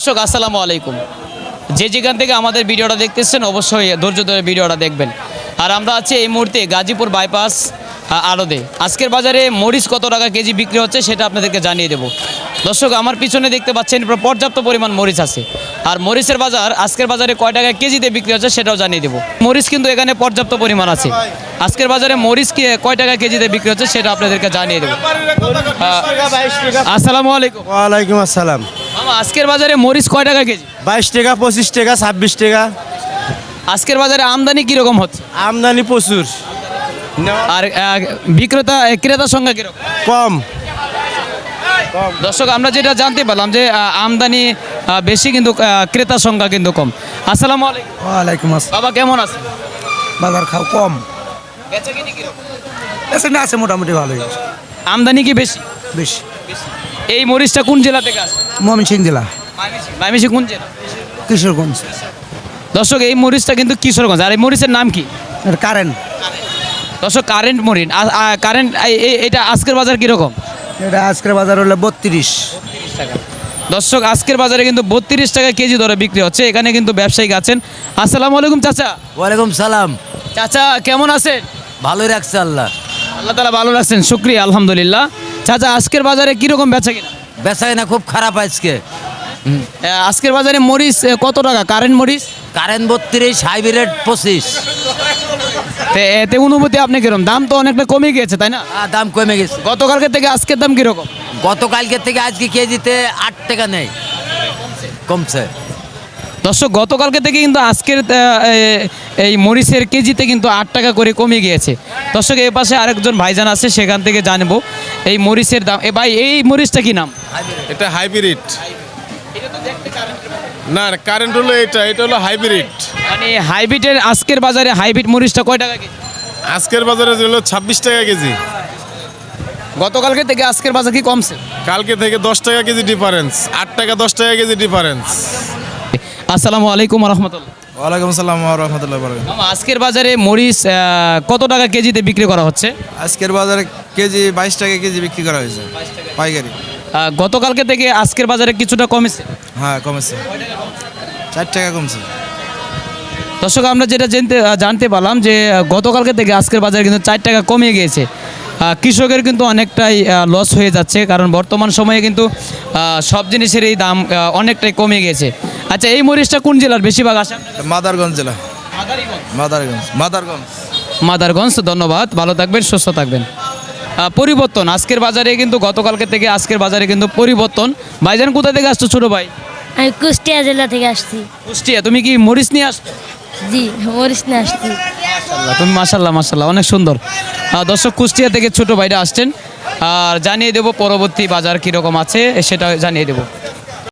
দর্শক আসসালামু আলাইকুম। যে যেখান থেকে আমাদের ভিডিওটা দেখতেছেন অবশ্যই ধৈর্য ধরে ভিডিওটা দেখবেন। আর আমরা আছি এই মুহূর্তে গাজীপুর বাইপাস আড়তে। আজকের বাজারে মরিচ কত টাকা কেজি বিক্রি হচ্ছে সেটা আপনাদেরকে জানিয়ে দেব। দর্শক আমার পিছনে দেখতে পাচ্ছেন পর্যাপ্ত পরিমাণ মরিচ আছে। আর মরিচের বাজার আজকের বাজারে কয় টাকা কেজিতে বিক্রি হচ্ছে সেটাও জানিয়ে দেব। মরিচ কিন্তু এখানে পর্যাপ্ত পরিমাণ আছে। আজকের বাজারে মরিচ কয় টাকা কেজিতে বিক্রি হচ্ছে সেটা আপনাদেরকে জানিয়ে দেব। আসসালামু আলাইকুম। ওয়ালাইকুম আসসালাম। মামা আজকের বাজারে মরিচ কয় টাকা কেজি? 22 টাকা, 25 টাকা, 26 টাকা। আজকের বাজারে আমদানি কীরকম হচ্ছে? আমদানি প্রচুর, আর ক্রেতার সংখ্যা কীরকম? কম। দর্শক আমরা যেটা জানতে পারলাম যে আমদানি বেশি কিন্তু ক্রেতার সংখ্যা কিন্তু কম। আসসালামু আলাইকুম। ওয়ালাইকুম আসসালাম। বাবা কেমন আছে? বাজার খাও কম বেচাকেনি কিরকম? এসে না আছে মোটামুটি ভালোই আছে। আমদানি কি বেশি? বেশি। এই মরিচটা কোন জেলা থেকে আসে? ময়মনসিংহ জেলা, ময়মনসিংহ কোন জেলা? কিশোরগঞ্জ। দর্শক এই মরিচটা কিন্তু কিশোরগঞ্জ। আর এই মরিচের নাম কি? কারেন্ট। দর্শক কারেন্ট মরিচ। কারেন্ট এটা আজকের বাজার কীরকম? এটা আজকের বাজার হলো 32 টাকা। দর্শক আজকের বাজারে কিন্তু 32 টাকা কেজি দরে বিক্রি হচ্ছে। এখানে কিন্তু ব্যবসায়িক আছেন। আসসালামু আলাইকুম চাচা। ওয়ালাইকুম সালাম। চাচা কেমন আছেন? ভালোই রাখছে আল্লাহ। আল্লাহ তাআলা ভালো রাখছেন, শুকরিয়া আলহামদুলিল্লাহ। চাচা আজকের বাজারে কীরকম বেচা কিনা? বেচা কিনা খুব খারাপ আজকে। আজকের বাজারে মরিচ কত টাকা? কারেন্ট মরিচ কারেন্ট 32, হাইব্রিড 25। এতে অনুভূতি আপনি কিরকম? দাম তো অনেকটা কমে গিয়েছে তাই না? দাম কমে গেছে গতকালকে থেকে আজকের দাম কিরকম? গতকালকে থেকে আজকে কেজিতে 8 টাকা নেই, কমছে। দর্শক গতকালকে থেকে কিন্তু আজকের এই মরিচের কেজিতে কিন্তু 8 টাকা করে কমে গিয়েছে। দর্শক এই পাশে আরেকজন ভাইজান আছে, সেখান থেকে জানবো এই মরিচের দাম। ভাই এই মরিচটা কি নাম? এটা হাইব্রিড না, কারেন্ট হলো এটা হলো হাইব্রিড। মানে হাইব্রিডের আজকের বাজারে হাইব্রিড মরিচটা কয় টাকা কেজি? আজকের বাজারে হলো 26 টাকা কেজি। গতকালকে থেকে আজকের বাজার কি কমছে? কালকে থেকে 10 টাকা কেজি ডিফারেন্স, 8 টাকা 10 টাকা কেজি ডিফারেন্স। আসসালামু আলাইকুম রহমতুল্লাহ। ওয়ালাইকুম আসসালাম ওয়া রাহমাতুল্লাহি ওয়া বারাকাতুহু। মামা আজকের বাজারে মরিচ কত টাকা কেজিতে বিক্রি করা হচ্ছে? আজকের বাজারে কেজি 22 টাকা কেজি বিক্রি করা হয়েছে পাইকারি। গতকালকে থেকে আজকের বাজারে কিছুটা কমেছে। হ্যাঁ কমেছে, 4 টাকা কমছে। দর্শক আমরা যেটা জানতে পারলাম যে গতকালকে থেকে আজকের বাজারে কিন্তু 4 টাকা কমে গিয়েছে। কৃষকের কিন্তু অনেকটাই লস হয়ে যাচ্ছে, কারণ বর্তমান সময়ে কিন্তু সব জিনিসেরই দাম অনেকটাই কমে গেছে। আচ্ছা এই মরিচটা কোন জেলার বেশিরভাগ আসে? মাদারগঞ্জ জেলা। মাদারগঞ্জ। ধন্যবাদ, ভালো থাকবেন, সুস্থ থাকবেন। পরিবর্তন আজকের বাজারে কিন্তু গতকালকে থেকে আজকের বাজারে কিন্তু পরিবর্তন। ভাইজান কোথা থেকে আসছো ছোটো ভাই? আমি কুষ্টিয়া জেলা থেকে আসছি। কুষ্টিয়া। তুমি কি মরিচ নিয়ে আসছো? জি, মরিচ নিয়ে আসছি। তুমি মাশাল্লাহ অনেক সুন্দর। দর্শক কুষ্টিয়া থেকে ছোট ভাইরা আসছেন। আর জানিয়ে দেবো পরবর্তী বাজার কীরকম আছে সেটা জানিয়ে দেবো।